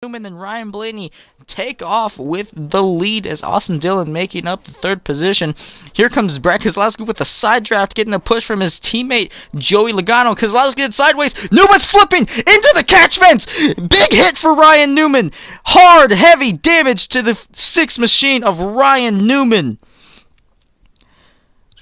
Newman and Ryan Blaney take off with the lead as Austin Dillon making up the third position. Here comes Brad Keselowski with a side draft, getting a push from his teammate Joey Logano. Keselowski gets sideways. Newman's flipping into the catch fence. Big hit for Ryan Newman. Hard, heavy damage to the sixth machine of Ryan Newman.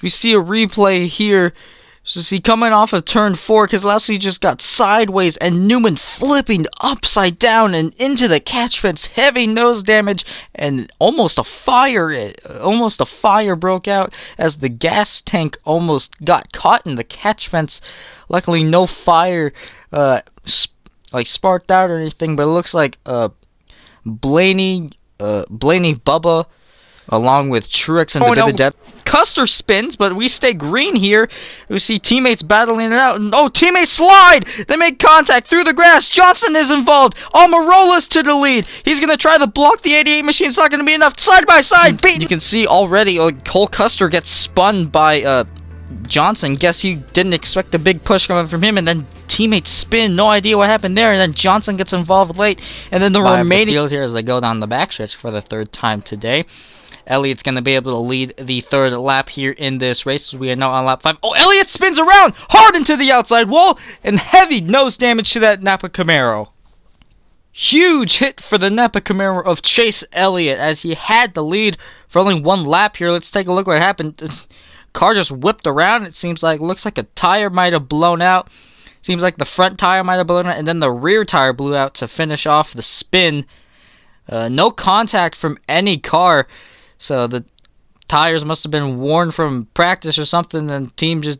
We see a replay here. So see, coming off of turn 4, Keselowski just got sideways and Newman flipping upside down and into the catch fence. Heavy nose damage and almost a fire broke out as the gas tank almost got caught in the catch fence. Luckily, no fire sparked out or anything, but it looks like Blaney Bubba, along with Truex and the depth. Custer spins, but we stay green here. We see teammates battling it out. Oh, teammates slide! They make contact through the grass. Johnson is involved. Almirola's to the lead. He's going to try to block the 88 machine. It's not going to be enough. Side by side. You can see already Cole Custer gets spun by Johnson. Guess he didn't expect a big push coming from him, and then teammates spin. No idea what happened there, and then Johnson gets involved late. And then the remaining field here as they go down the backstretch for the third time today. Elliott's going to be able to lead the third lap here in this race. We are now on lap 5. Oh, Elliott spins around hard into the outside wall and heavy nose damage to that Napa Camaro. Huge hit for the Napa Camaro of Chase Elliott as he had the lead for only one lap here. Let's take a look what happened. Car just whipped around. It seems like, looks like a tire might have blown out. Seems like the front tire might have blown out and then the rear tire blew out to finish off the spin. No contact from any car. So the tires must have been worn from practice or something, and the team just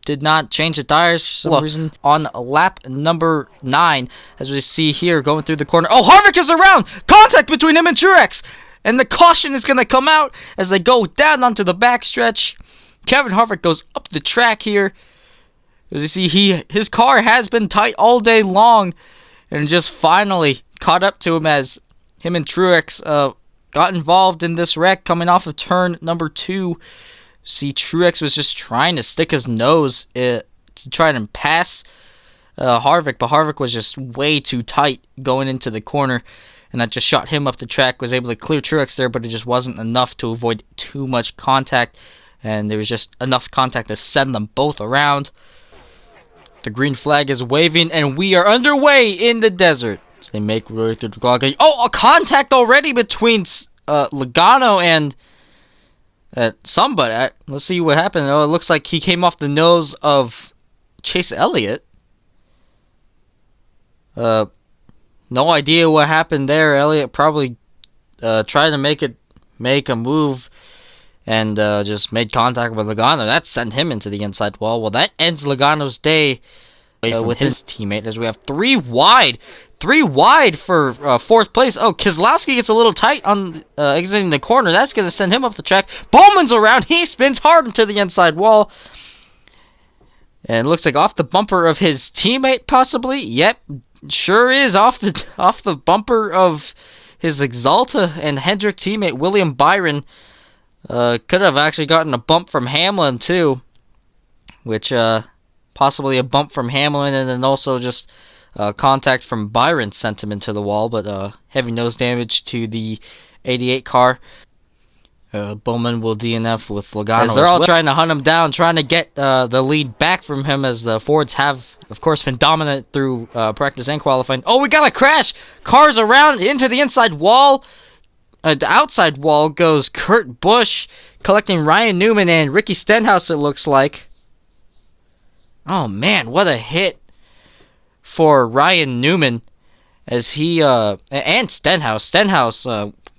did not change the tires for some reason. On lap number 9, as we see here, going through the corner. Oh, Harvick is around! Contact between him and Truex! And the caution is going to come out as they go down onto the backstretch. Kevin Harvick goes up the track here. As you see, his car has been tight all day long, and just finally caught up to him as him and Truex got involved in this wreck coming off of turn number 2. See, Truex was just trying to stick his nose to try and pass Harvick, but Harvick was just way too tight going into the corner, and that just shot him up the track. Was able to clear Truex there, but it just wasn't enough to avoid too much contact, and there was just enough contact to send them both around. The green flag is waving, and we are underway in the desert. So they make way through the clock. Oh, a contact already between Logano and somebody. Let's see what happened. Oh, it looks like he came off the nose of Chase Elliott. No idea what happened there. Elliott probably tried to make a move and just made contact with Logano. That sent him into the inside wall. Well, that ends Logano's day with his teammate as we have 3 wide. 3 wide for 4th place. Oh, Keselowski gets a little tight on exiting the corner. That's going to send him up the track. Bowman's around. He spins hard into the inside wall. And it looks like off the bumper of his teammate, possibly. Yep, sure is off the bumper of his Exalta and Hendrick teammate, William Byron. Could have actually gotten a bump from Hamlin, too. Which, possibly a bump from Hamlin and then also just contact from Byron sent him into the wall, but heavy nose damage to the 88 car. Bowman will DNF with Logano. As they're all trying to hunt him down, trying to get the lead back from him, as the Fords have, of course, been dominant through practice and qualifying. Oh, we got a crash! Cars around into the inside wall. The outside wall goes Kurt Busch, collecting Ryan Newman and Ricky Stenhouse, it looks like. Oh, man, what a hit for Ryan Newman as he and Stenhouse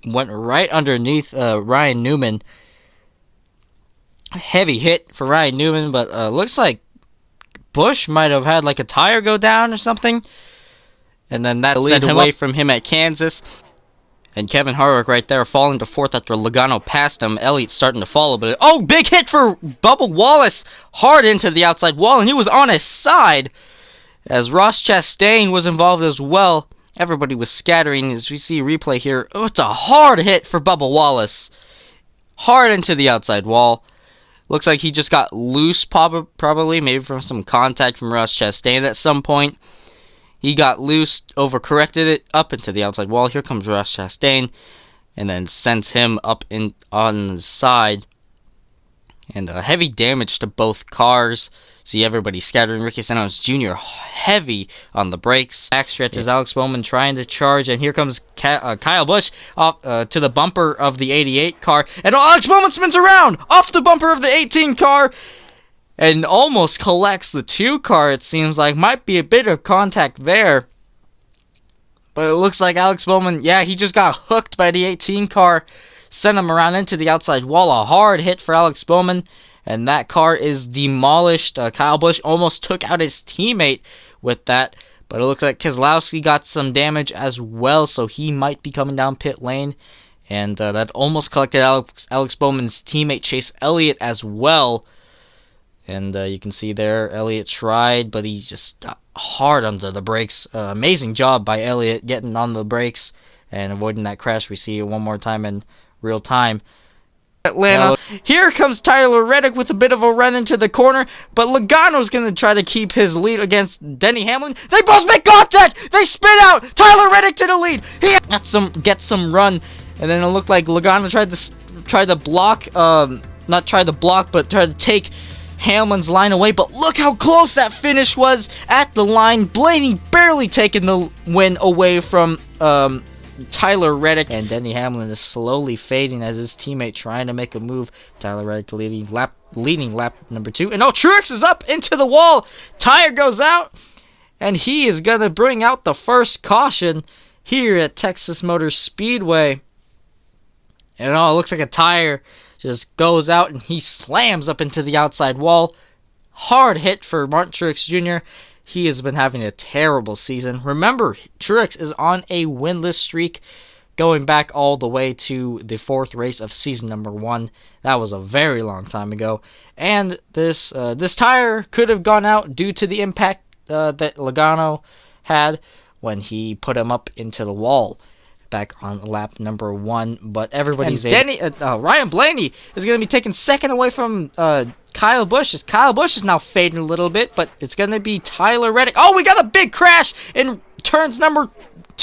went right underneath Ryan Newman. Heavy hit for Ryan Newman, but looks like Busch might have had like a tire go down or something, and then that sent him away from him at Kansas. And Kevin Harvick right there falling to 4th after Logano passed him. Elliott starting to follow, but oh, big hit for Bubba Wallace, hard into the outside wall, and he was on his side. As Ross Chastain was involved as well. Everybody was scattering as we see a replay here. Oh, it's a hard hit for Bubba Wallace. Hard into the outside wall. Looks like he just got loose, probably, maybe from some contact from Ross Chastain at some point. He got loose, overcorrected it up into the outside wall. Here comes Ross Chastain, and then sends him up in on the side. And heavy damage to both cars. See everybody scattering. Ricky Stenhouse Jr. heavy on the brakes. Backstretch is Alex Bowman trying to charge, and here comes Kyle Busch off to the bumper of the 88 car, and Alex Bowman spins around off the bumper of the 18 car and almost collects the 2 car. It seems like might be a bit of contact there, but it looks like Alex Bowman, yeah, he just got hooked by the 18 car. Sent him around into the outside wall. A hard hit for Alex Bowman, and that car is demolished. Kyle Busch almost took out his teammate with that, but it looks like Keselowski got some damage as well, so he might be coming down pit lane, and that almost collected Alex Bowman's teammate Chase Elliott as well. And you can see there, Elliott tried, but he just got hard under the brakes. Amazing job by Elliott getting on the brakes and avoiding that crash. We see it one more time in real time. Atlanta. Here comes Tyler Reddick with a bit of a run into the corner, but Logano's going to try to keep his lead against Denny Hamlin. They both make contact! They spin out! Tyler Reddick to the lead! He gets some run, and then it looked like Logano tried to block, not try to block, but try to take Hamlin's line away, but look how close that finish was at the line. Blaney barely taking the win away from Tyler Reddick, and Denny Hamlin is slowly fading as his teammate trying to make a move. Tyler Reddick leading lap number 2, and Truex is up into the wall. Tire goes out, and he is gonna bring out the first caution here at Texas Motor Speedway. And it looks like a tire just goes out, and he slams up into the outside wall. Hard hit for Martin Truex Jr. He has been having a terrible season. Remember, Truex is on a winless streak going back all the way to the 4th race of season number 1. That was a very long time ago. And this tire could have gone out due to the impact that Logano had when he put him up into the wall back on lap number 1, but everybody's Ryan Blaney is going to be taking second away from Kyle Busch, as Kyle Busch is now fading a little bit, but it's going to be Tyler Reddick. Oh, we got a big crash in turns number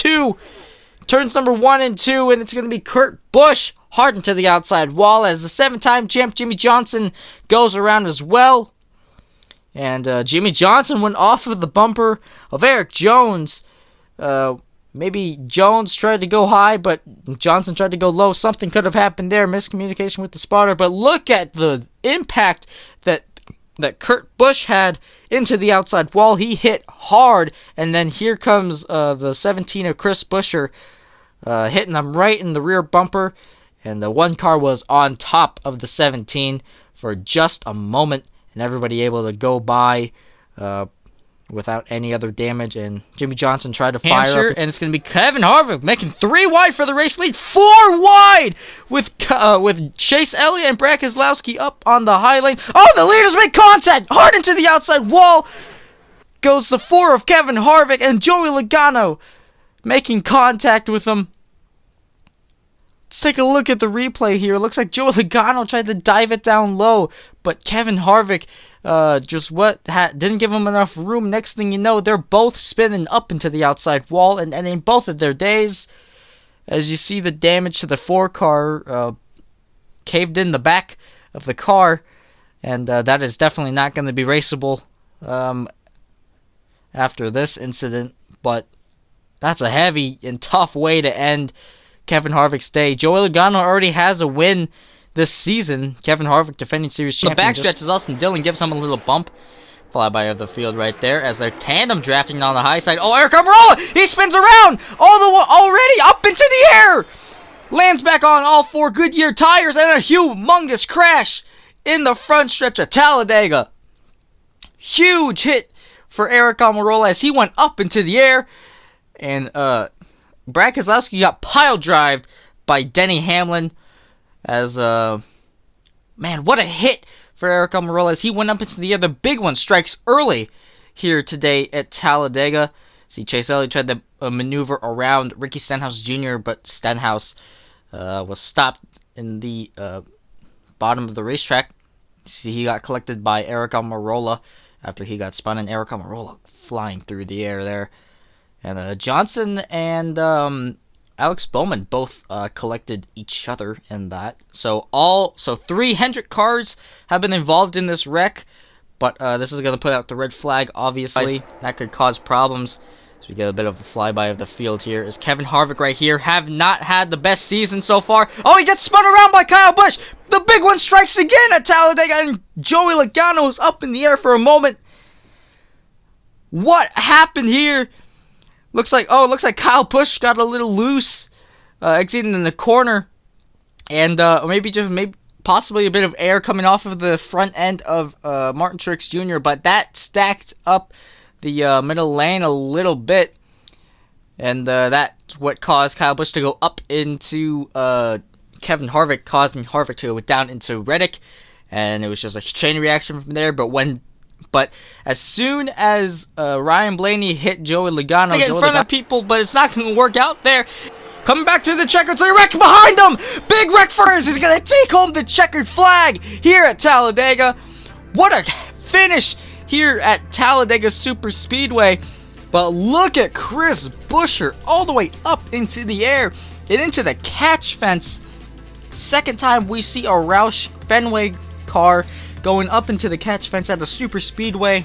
1 and 2, and it's going to be Kurt Busch hard into the outside wall as the 7-time champ Jimmie Johnson goes around as well. And Jimmie Johnson went off of the bumper of Erik Jones. Maybe Jones tried to go high, but Johnson tried to go low. Something could have happened there. Miscommunication with the spotter. But look at the impact that Kurt Busch had into the outside wall. He hit hard. And then here comes the 17 of Chris Buescher hitting him right in the rear bumper. And the one car was on top of the 17 for just a moment. And everybody able to go by without any other damage, and Jimmie Johnson tried to fire up, and it's going to be Kevin Harvick making 3 wide for the race lead, 4 wide with Chase Elliott and Brad Keselowski up on the high lane. Oh, the leaders make contact hard into the outside wall. Goes the 4 of Kevin Harvick, and Joey Logano making contact with him. Let's take a look at the replay here. It looks like Joey Logano tried to dive it down low, but Kevin Harvick didn't give him enough room. Next thing you know, they're both spinning up into the outside wall, and in both of their days, as you see the damage to the 4 car caved in the back of the car, and that is definitely not going to be raceable after this incident, but that's a heavy and tough way to end Kevin Harvick's day. Joey Logano already has a win this season. Kevin Harvick, defending series champion. The backstretch is Austin Dillon gives him a little bump. Flyby of the field right there as they're tandem drafting on the high side. Oh, Aric Almirola! He spins around already up into the air! Lands back on all 4 Goodyear tires and a humongous crash in the front stretch of Talladega. Huge hit for Aric Almirola as he went up into the air. And Brad Keselowski got pile drived by Denny Hamlin. As, man, what a hit for Aric Almirola as he went up into the air. The big one strikes early here today at Talladega. See, Chase Elliott tried to maneuver around Ricky Stenhouse Jr., but Stenhouse was stopped in the bottom of the racetrack. See, he got collected by Aric Almirola after he got spun, and Aric Almirola flying through the air there. And Johnson and Alex Bowman both collected each other in that. So 3 Hendrick cars have been involved in this wreck, but this is going to put out the red flag, obviously. That could cause problems. So we get a bit of a flyby of the field here. Is Kevin Harvick right here. Have not had the best season so far. Oh, he gets spun around by Kyle Busch. The big one strikes again at Talladega, and Joey Logano is up in the air for a moment. What happened here? Looks like Kyle Busch got a little loose, exiting in the corner, and possibly a bit of air coming off of the front end of Martin Truex Jr., but that stacked up the middle lane a little bit, and that's what caused Kyle Busch to go up into Kevin Harvick, causing Harvick to go down into Reddick, and it was just a chain reaction from there. But as soon as Ryan Blaney hit Joey Logano, they get in front of people, but it's not going to work out there. Coming back to the checkered, so the wreck behind him! Big wreck first! He's going to take home the checkered flag here at Talladega. What a finish here at Talladega Super Speedway. But look at Chris Buescher all the way up into the air and into the catch fence. Second time we see a Roush Fenway car going up into the catch fence at the Super Speedway.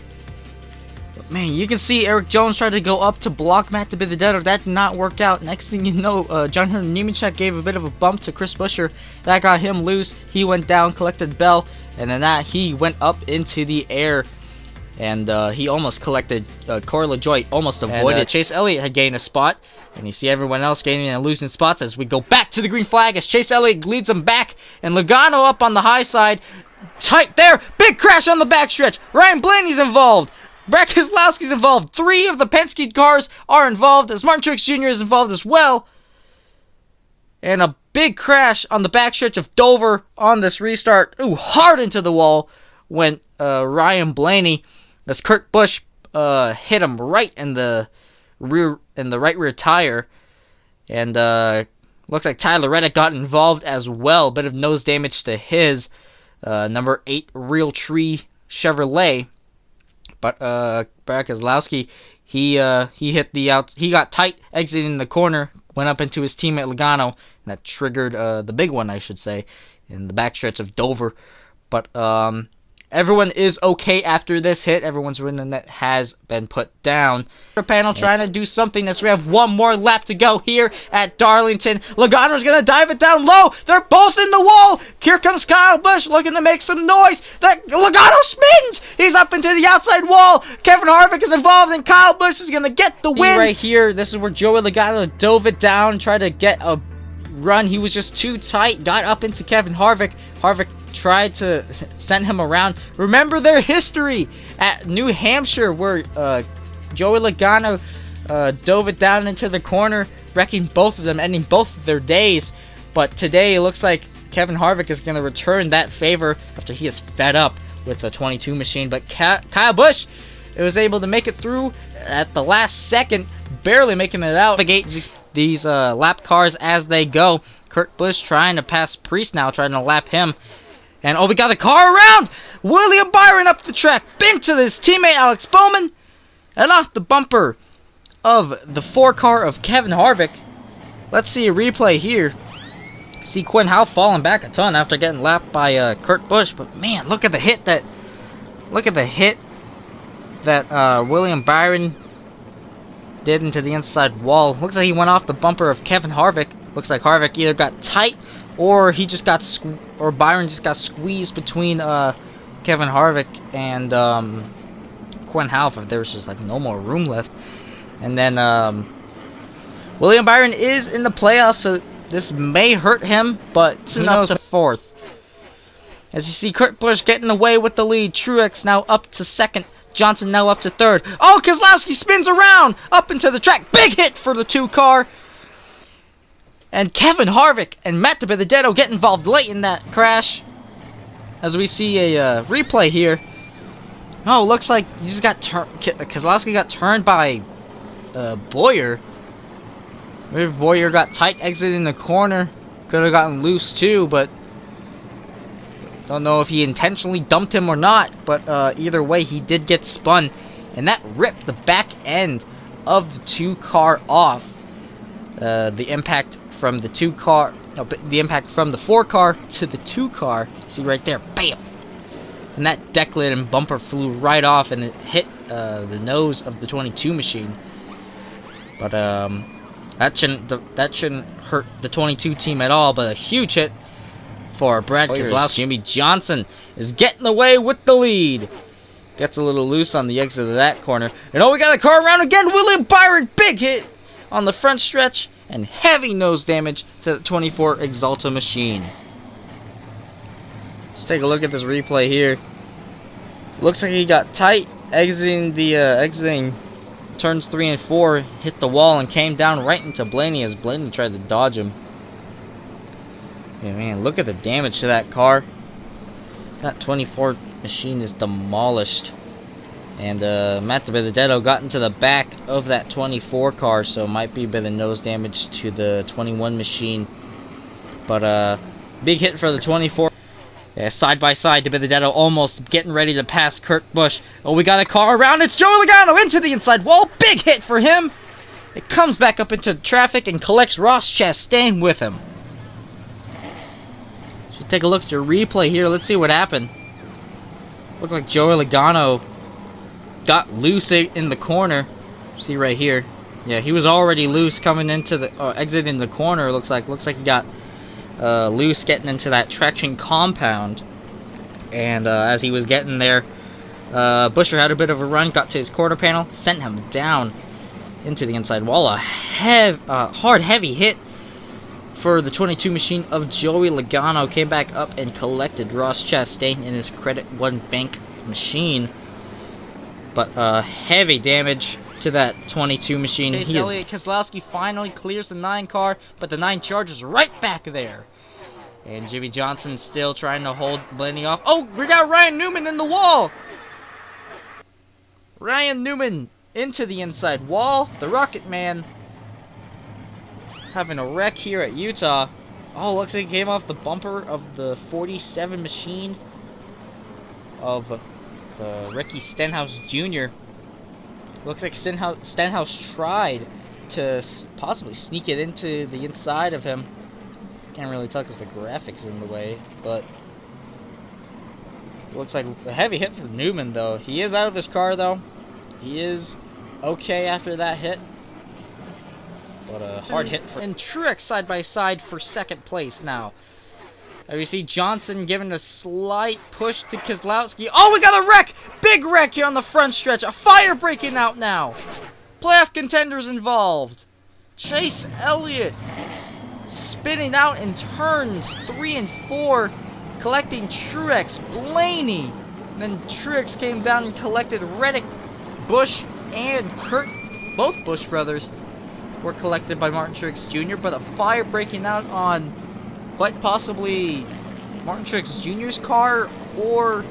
But man, you can see Eric Jones tried to go up to block Matt DiBenedetto. That did not work out. Next thing you know, John Hunter Nemechek gave a bit of a bump to Chris Buescher. That got him loose. He went down, collected Bell, and then he went up into the air. And he almost collected Corey LaJoie, almost avoided. Chase Elliott had gained a spot, and you see everyone else gaining and losing spots as we go back to the green flag as Chase Elliott leads them back, and Logano up on the high side. Tight there, big crash on the backstretch. Ryan Blaney's involved. Brad Keselowski's involved. 3 of the Penske cars are involved, as Martin Truex Jr. is involved as well. And a big crash on the backstretch of Dover on this restart. Ooh, hard into the wall went Ryan Blaney, as Kurt Busch hit him right in the right rear tire, and looks like Tyler Reddick got involved as well. Bit of nose damage to his number 8 Realtree Chevrolet, but Brad Keselowski he hit the out. He got tight exiting the corner, went up into his teammate Logano, and that triggered the big one, I should say, in the backstretch of Dover. But everyone is okay after this hit. Everyone's winning that has been put down. The panel trying to do something as we have one more lap to go here at Darlington. Logano's going to dive it down low. They're both in the wall. Here comes Kyle Busch looking to make some noise. Logano spins. He's up into the outside wall. Kevin Harvick is involved, and Kyle Busch is going to get the win. Right here, this is where Joey Logano dove it down, tried to get a run. He was just too tight, got up into Kevin Harvick. Harvick tried to send him around. Remember their history at New Hampshire, where Joey Logano dove it down into the corner, wrecking both of them, ending both of their days. But today it looks like Kevin Harvick is going to return that favor after he is fed up with the 22 machine. But Kyle Busch was able to make it through at the last second, barely making it out. These lap cars as they go. Kurt Busch trying to pass Priest now, trying to lap him. And we got the car around! William Byron up the track, into his teammate Alex Bowman, and off the bumper of the 4 car of Kevin Harvick. Let's see a replay here. See Quinn Houff falling back a ton after getting lapped by Kurt Busch. But man, look at the hit that William Byron did into the inside wall. Looks like he went off the bumper of Kevin Harvick. Looks like Harvick either got tight or he just got Byron just got squeezed between Kevin Harvick and Quinn Houff, if there was just like no more room left. And then William Byron is in the playoffs, so this may hurt him, but he knows to 4th. As you see, Kurt Busch getting away with the lead. Truex now up to 2nd. Johnson now up to 3rd. Oh, Keselowski spins around up into the track. Big hit for the 2 car. And Kevin Harvick and Matt DiBenedetto get involved late in that crash. As we see a replay here. Oh, looks like he just got Keselowski got turned by Bowyer. Maybe Bowyer got tight exiting the corner. Could have gotten loose too, but don't know if he intentionally dumped him or not. But either way, he did get spun. And that ripped the back end of the 2 car off. The impact from the 2 car, no, the impact from the 4 car to the 2 car. See right there, bam! And that deck lid and bumper flew right off, and it hit the nose of the 22 machine. But that shouldn't hurt the 22 team at all. But a huge hit for Brad Keselowski. Jimmie Johnson is getting away with the lead. Gets a little loose on the exit of that corner. And oh, we got a car around again. William Byron, big hit on the front stretch and heavy nose damage to the 24 Exalta machine. Let's take a look at this replay here. Looks like he got tight exiting turns 3 and 4, hit the wall and came down right into Blaney as Blaney tried to dodge him. Yeah, man, look at the damage to that car. That 24 machine is demolished. And Matt DiBenedetto got into the back of that 24 car, so it might be a bit of nose damage to the 21 machine. But big hit for the 24. Yeah, side by side, DiBenedetto almost getting ready to pass Kurt Busch. Oh, we got a car around. It's Joey Logano into the inside wall. Big hit for him. It comes back up into traffic and collects Ross Chastain with him. So take a look at your replay here. Let's see what happened. Looked like Joey Logano got loose in the corner. See right here. Yeah, he was already loose coming into the exiting the corner. Looks like he got loose getting into that traction compound, and as he was getting there, Buescher had a bit of a run, got to his quarter panel, sent him down into the inside wall. A hard, heavy hit for the 22 machine of Joey Logano. Came back up and collected Ross Chastain in his Credit One Bank machine, but heavy damage to that 22 machine. Elliott Keselowski finally clears the 9 car, but the 9 Charger's right back there. And Jimmie Johnson still trying to hold Blaney off. Oh, we got Ryan Newman in the wall! Ryan Newman into the inside wall. The Rocket Man having a wreck here at Utah. Oh, looks like he came off the bumper of the 47 machine of Ricky Stenhouse Jr. Looks like Stenhouse tried to possibly sneak it into the inside of him. Can't really tell because the graphics in the way, but looks like a heavy hit for Newman, though. He is out of his car, though. He is okay after that hit, but a hard hit for... And Truex side by side for 2nd place now. You see Johnson giving a slight push to Keselowski. Oh, we got a wreck! Big wreck here on the front stretch. A fire breaking out now. Playoff contenders involved. Chase Elliott spinning out in turns 3 and 4, collecting Truex, Blaney. And then Truex came down and collected Reddick, Busch, and Kurt. Both Busch brothers were collected by Martin Truex Jr., but a fire breaking out on quite possibly Martin Truex Jr.'s car or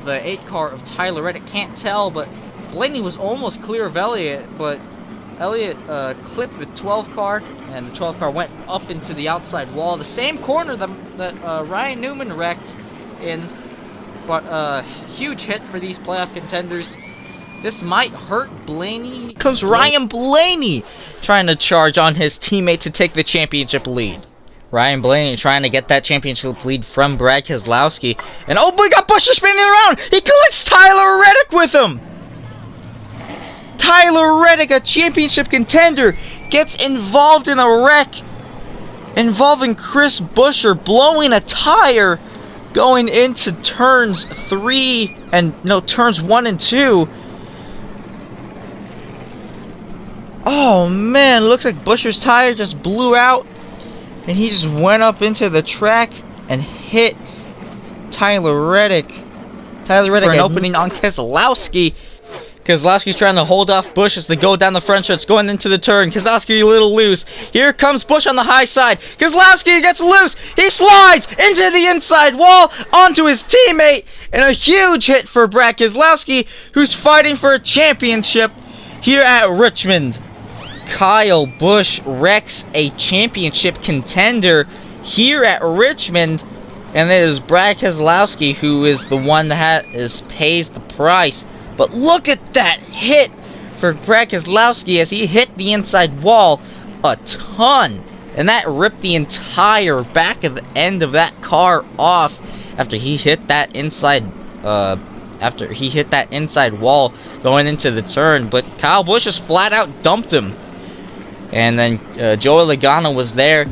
the 8 car of Tyler Reddick. Can't tell, but Blaney was almost clear of Elliott, but Elliott clipped the 12 car, and the 12 car went up into the outside wall. The same corner that Ryan Newman wrecked in, but a huge hit for these playoff contenders. This might hurt Blaney. Here comes Ryan Blaney trying to charge on his teammate to take the championship lead. Ryan Blaney trying to get that championship lead from Brad Keselowski. And oh, we got Buescher spinning around. He collects Tyler Reddick with him. Tyler Reddick, a championship contender, gets involved in a wreck involving Chris Buescher blowing a tire going into turns 1 and 2. Oh man, looks like Buescher's tire just blew out, and he just went up into the track and hit Tyler Reddick. Tyler Reddick for an opening on Keselowski. Keselowski's trying to hold off Busch as they go down the front stretch, going into the turn. Keselowski a little loose. Here comes Busch on the high side. Keselowski gets loose. He slides into the inside wall onto his teammate. And a huge hit for Brad Keselowski, who's fighting for a championship here at Richmond. Kyle Busch wrecks a championship contender here at Richmond. And it is Brad Keselowski who is the one that pays the price. But look at that hit for Brad Keselowski as he hit the inside wall a ton. And that ripped the entire back of the end of that car off after he hit that inside wall going into the turn. But Kyle Busch just flat out dumped him. And then Joey Logano was there